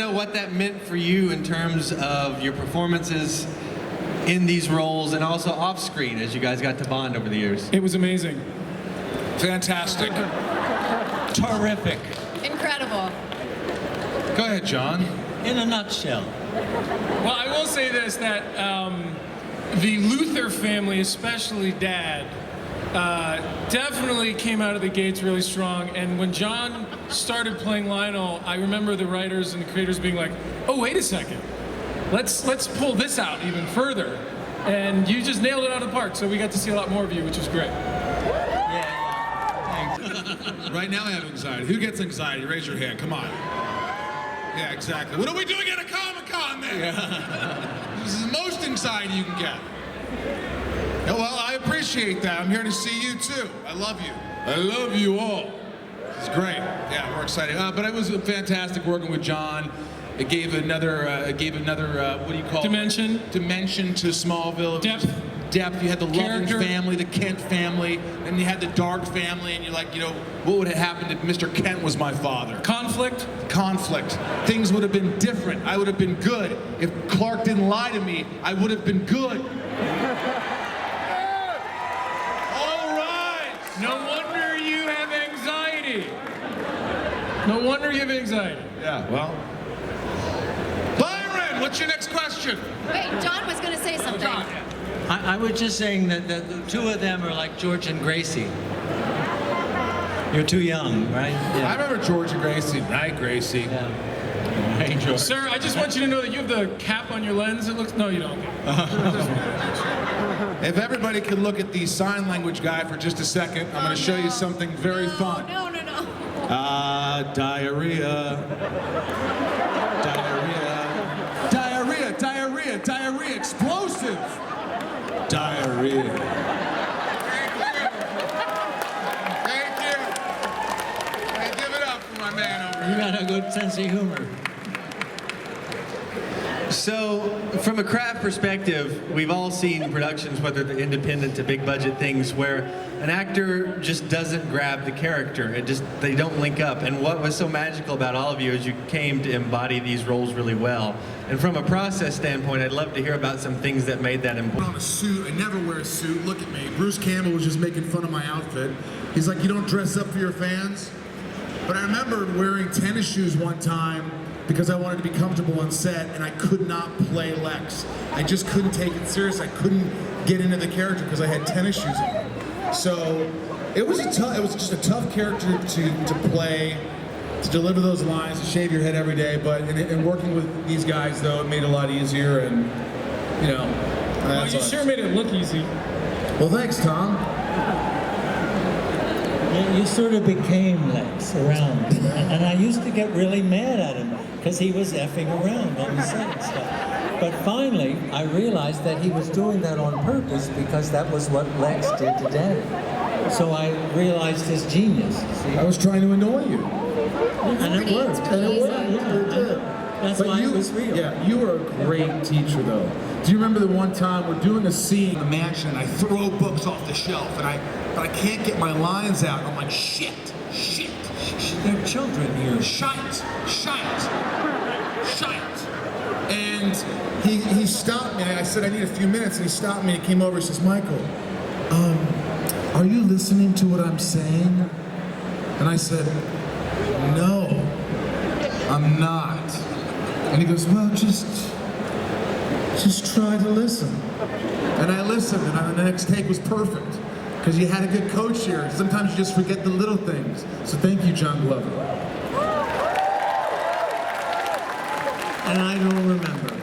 know what that meant for you in terms of your performances in these roles and also off screen as you guys got to bond over the years. It was amazing. Fantastic. Terrific. Incredible. Go ahead, John. In a nutshell. Well, I will say this, that the Luthor family, especially Dad, definitely came out of the gates really strong. And when John started playing Lionel, I remember the writers and the creators being like, oh, wait a second. Let's pull this out even further. And you just nailed it out of the park. So we got to see a lot more of you, which was great. Right now I have anxiety. Who gets anxiety? Raise your hand. Come on. Yeah, exactly. What are we doing at a Comic-Con then? Yeah. This is the most anxiety you can get. Oh, well, I appreciate that. I'm here to see you too. I love you. I love you all. It's great. Yeah, we're excited. But it was fantastic working with John. It gave another, what do you call Dimension. it? Dimension to Smallville. Depth. Depth. You had the Loving Character. family, the Kent family, and you had the Dark family, and you're like, you know, what would have happened if Mr. Kent was my father? Conflict. Conflict. Things would have been different. I would have been good. If Clark didn't lie to me, I would have been good. All right. No wonder you have anxiety. No wonder you have anxiety. Yeah, well. Byron, what's your next question? Wait, John was going to say something. John. I was just saying that the two of them are like George and Gracie. You're too young, right? I remember George and Gracie. Right, Gracie. Yeah. Hey, George. Sir, I just want you to know that you have the cap on your lens. It looks, no, you don't. If everybody could look at the sign language guy for just a second, I'm going to show you something very fun. No. Diarrhea. Diarrhea. Diarrhea. Diarrhea. Explosive. Diarrhea. Thank you. Hey, give it up for my man over You here. got a good sense of humor. So, from a craft perspective, we've all seen productions, whether they're independent to big budget things, where an actor just doesn't grab the character. They don't link up. And what was so magical about all of you is you came to embody these roles really well. And from a process standpoint, I'd love to hear about some things that made that important. On a suit. I never wear a suit. Look at me. Bruce Campbell was just making fun of my outfit. He's like, you don't dress up for your fans? But I remember wearing tennis shoes one time because I wanted to be comfortable on set, and I could not play Lex. I just couldn't take it serious. I couldn't get into the character because I had tennis shoes on. So it was just a tough character to play, to deliver those lines, to shave your head every day. But in working with these guys, though, it made it a lot easier. And you know, Well, you sure made it look easy. Well, thanks, Tom. You sort of became Lex around. And I used to get really mad at him because he was effing around on the set and stuff. But finally, I realized that he was doing that on purpose because that was what Lex did to Daddy. So I realized his genius. See? I was trying to annoy you. And it worked. And it worked. Yeah. It did. That's why it was real. Yeah, you were a great teacher, though. Do you remember the one time we're doing a scene in the mansion, and I throw books off the shelf, but I can't get my lines out. I'm like, shit. There are children here. Shite. And he stopped me. I said, I need a few minutes, and he stopped me, and he came over, he says, Michael, are you listening to what I'm saying? And I said, no, I'm not. And he goes, well, just try to listen. And I listened, and the next take was perfect. Because you had a good coach here. Sometimes you just forget the little things. So thank you, John Glover. And I don't remember.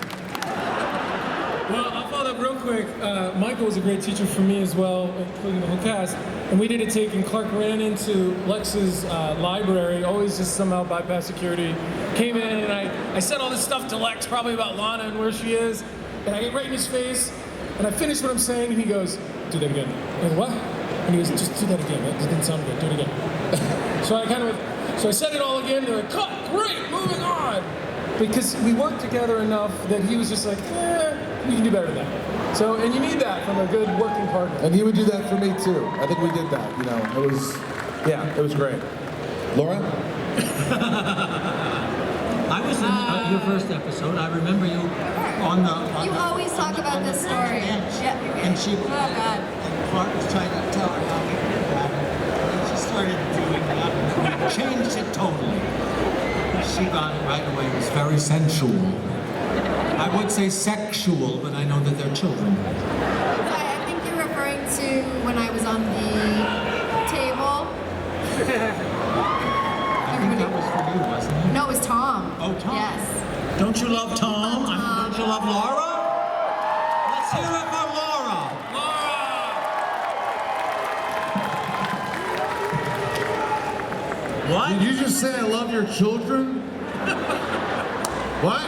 Well, I'll follow up real quick. Michael was a great teacher for me as well, including the whole cast. And we did a take, and Clark ran into Lex's library, always just somehow bypass security. Came in, and I said all this stuff to Lex, probably about Lana and where she is. And I get right in his face, and I finished what I'm saying, and he goes, do that again. I go, what? And he goes, just do that again. That didn't sound good. Do it again. So I said it all again. They're like, cut, great, moving on. Because we worked together enough that he was just like, you can do better than that. So, and you need that from a good working partner. And he would do that for me, too. I think we did that, you know. It was great. Laura? I was in your first episode. I remember you on the. You always talk about this story. Yeah. And she. Oh God. And Clark was trying to tell her how he did that, and she started doing that, and we changed it totally. She got it right away. It was very sensual. I would say sexual, but I know that they're children. I think you're referring to when I was on the table. I think that was for you, wasn't it? No, it was Tom. Oh, Tom. Yes. Don't you love Tom? Love Tom. Don't you love Laura? Let's hear it for Laura. What? Did you just say I love your children? What?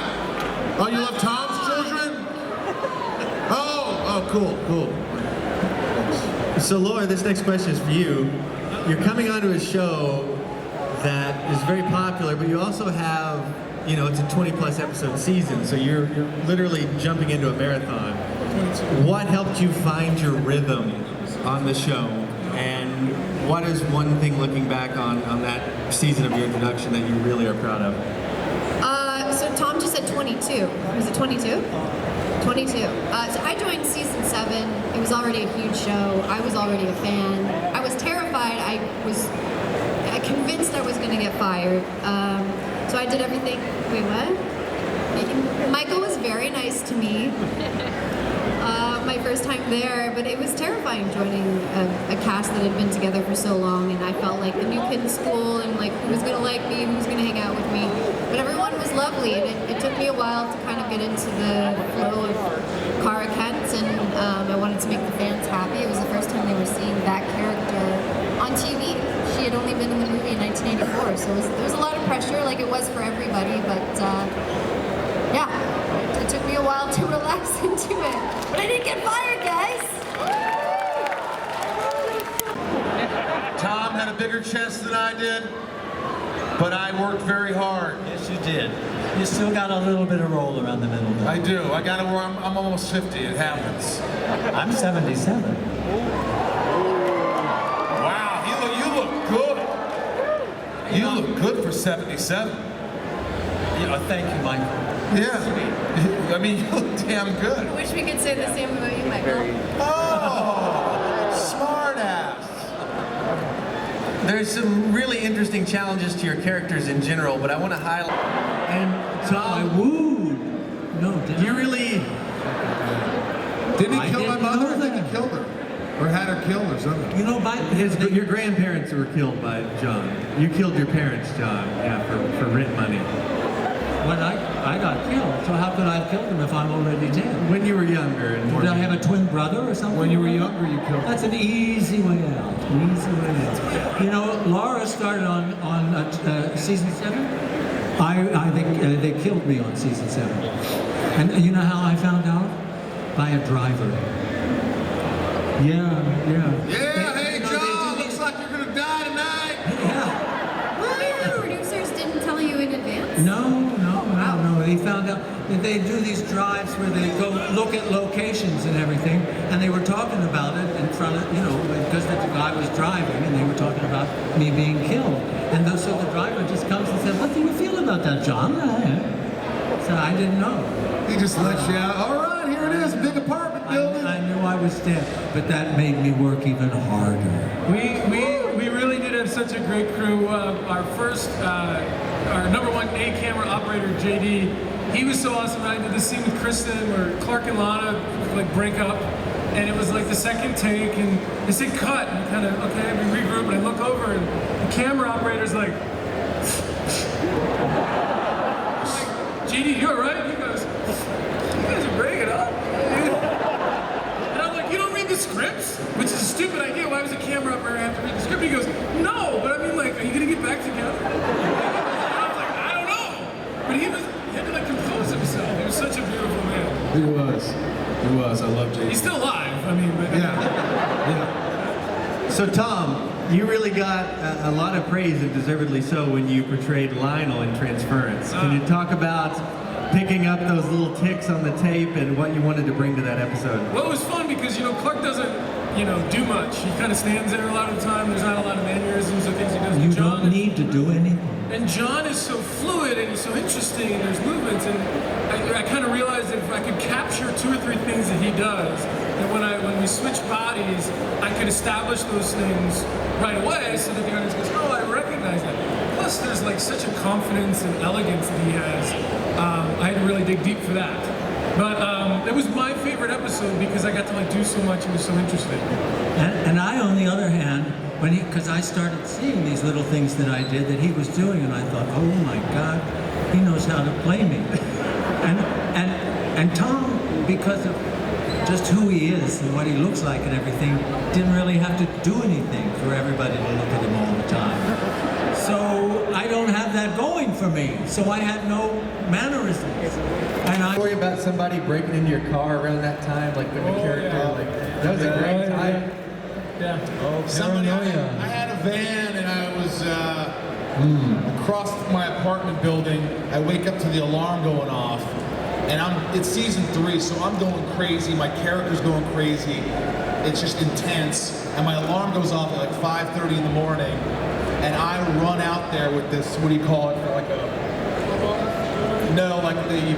Oh, you love Tom's children? Oh, cool. So Laura, this next question is for you. You're coming onto a show that is very popular, but you also have, it's a 20-plus episode season, so you're literally jumping into a marathon. What helped you find your rhythm on the show? And what is one thing looking back on that season of your introduction that you really are proud of? So Tom just said 22. Was it 22? 22. So I joined season 7. It was already a huge show. I was already a fan. I was terrified. I was convinced I was going to get fired. So I did everything. Wait, what? Michael was very nice to me. My first time there, but it was terrifying joining a cast that had been together for so long, and I felt like the new kid in school, and like who was gonna like me, who was gonna hang out with me. But everyone was lovely, and it took me a while to kind of get into the flow of Kara Kent, and I wanted to make the fans happy. It was the first time they were seeing that character on TV. She had only been in the movie in 1984, so there was a lot of pressure, like it was for everybody, but yeah. It took me a while to relax into it. But I didn't get fired, guys! Tom had a bigger chest than I did, but I worked very hard. Yes, you did. You still got a little bit of roll around the middle there. I do. I got to where I'm almost 50. It happens. I'm 77. Wow, you look good. You look good for 77. Yeah, thank you, Michael. Yeah. I mean, you look damn good. I wish we could say the same about you, Michael. Oh, smart ass. There's some really interesting challenges to your characters in general, but I want to highlight. And I Tom, wooed. No, did you really. Didn't I he kill my didn't mother? know I think that. he killed her. Or had her killed or something. You know, Your grandparents were killed by John. You killed your parents, John, for rent money. when I got killed, so how could I have killed him if I'm already dead? When you were younger and more. Did I have a twin brother or something? When you were younger, you killed her. That's an easy way out. Easy way out. You know, Laura started on season 7. I think they killed me on season 7. And you know how I found out? By a driver. Yeah. Yeah, hey, you know, John, looks like you're gonna die tonight. Yeah. The producers didn't tell you in advance? No. They found out that they do these drives where they go look at locations and everything, and they were talking about it in front of, because the guy was driving, and they were talking about me being killed. And so the driver just comes and said, "What do you feel about that, John?" So I didn't know. He just let you out. All right, here it is, big apartment building. I knew I was dead, but that made me work even harder. We really did have such a great crew. Our first, our #1 A camera operator, JD, he was so awesome. I did the scene with Kristen where Clark and Lana break up, and it was like the second take, and they said cut, and we kind of, okay, we regroup, and I look over, and the camera operator's like, JD, you alright? He goes, you guys are breaking up. And I'm like, you don't read the scripts? Which is a stupid idea. Why was a camera operator have to read the script? He goes, no, but I mean, are you gonna get back together? And I was like, I don't know. But he had to compose himself. He was such a beautiful man. He was. I love JD. He's still alive. I mean, but, Yeah. So Tom, you really got a lot of praise, and deservedly so, when you portrayed Lionel in Transference. Can you talk about picking up those little ticks on the tape and what you wanted to bring to that episode? well, it was fun because, Clark doesn't do much. He kind of stands there a lot of the time. There's not a lot of mannerisms or things he does. You But John, don't need to do anything. and John is so fluid and he's so interesting and there's movements, and I kind of realized that if I could capture 2 or 3 things that he does, that when we switch bodies, I could establish those things right away so that the audience goes, oh, I recognize that. Plus, there's like such a confidence and elegance that he has. I had to really dig deep for that. But it was my favorite episode because I got to do so much. It was so interesting. And I, on the other hand, because I started seeing these little things that I did that he was doing, and I thought, oh my God, he knows how to play me. And Tom, because of just who he is and what he looks like and everything, didn't really have to do anything for everybody to look at him all the time. So I don't have that going for me. So I had no mannerisms. And Story about somebody breaking into your car around that time, like with the character. Yeah. That was a great time. Yeah. Somebody, I had a van and I was across my apartment building. I wake up to the alarm going off, and it's season 3, so I'm going crazy. My character's going crazy. It's just intense, and my alarm goes off at 5:30 in the morning, and I run out there with this. What do you call it?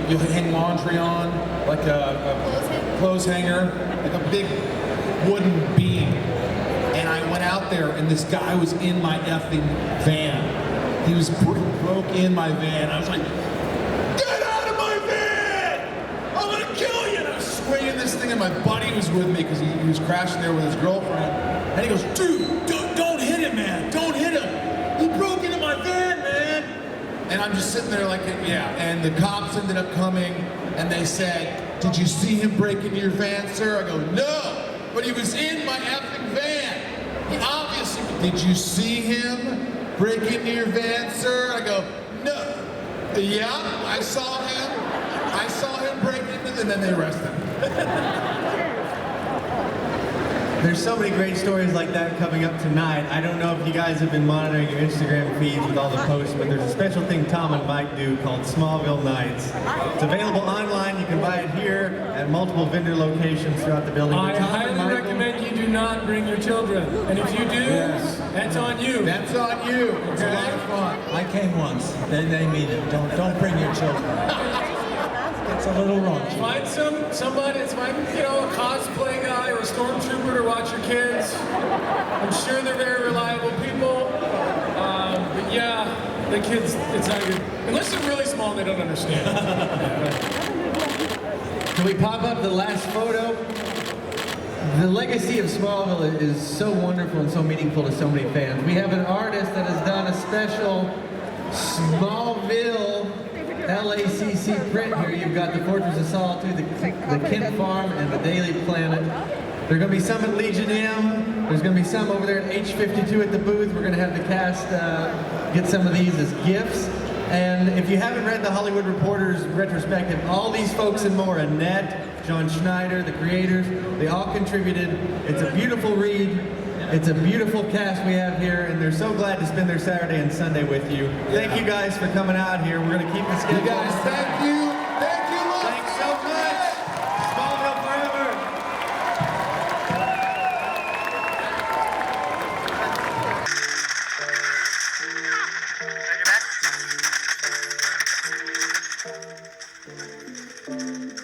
You hang laundry on, like a clothes hanger, like a big wooden beam. And I went out there, and this guy was in my effing van. He was broke in my van. I was like, get out of my van! I'm gonna kill you! And I was swinging this thing, and my buddy was with me because he was crashing there with his girlfriend. And he goes, dude, don't hit him, man. Don't hit him. He broke into my van, man. And I'm just sitting there like, yeah. And the cops ended up coming, and they said, did you see him break into your van, sir? I go, no, but he was in my effing van. He obviously, did you see him break into your van, sir? I go, no. Yeah, I saw him. I saw him break into, and then they arrested him. There's so many great stories like that coming up tonight. I don't know if you guys have been monitoring your Instagram feeds with all the posts, but there's a special thing Tom and Mike do called Smallville Nights. It's available online. You can buy it here at multiple vendor locations throughout the building. I highly recommend you do not bring your children. And if you do, that's on you. That's on you. It's a lot of fun. I came once. They mean it. Don't bring your children. It's a little raunchy. Find somebody, find a cosplay guy or a stormtrooper to watch your kids. I'm sure they're very reliable people. But yeah, the kids, it's not good. Unless they're really small, they don't understand. Can we pop up the last photo? The legacy of Smallville is so wonderful and so meaningful to so many fans. We have an artist that has done a special Smallville LACC print here. You've got the Fortress of Solitude, the Kent Farm, and the Daily Planet. There are going to be some at Legion M. There's going to be some over there at H52 at the booth. We're going to have the cast get some of these as gifts. And if you haven't read the Hollywood Reporter's retrospective, all these folks and more, Annette, John Schneider, the creators, they all contributed. It's a beautiful read. It's a beautiful cast we have here, and they're so glad to spend their Saturday and Sunday with you. Thank you guys for coming out here. We're going to keep the schedule. You guys, thank you. Thank you. Thanks so much. Smallville forever. Take it back.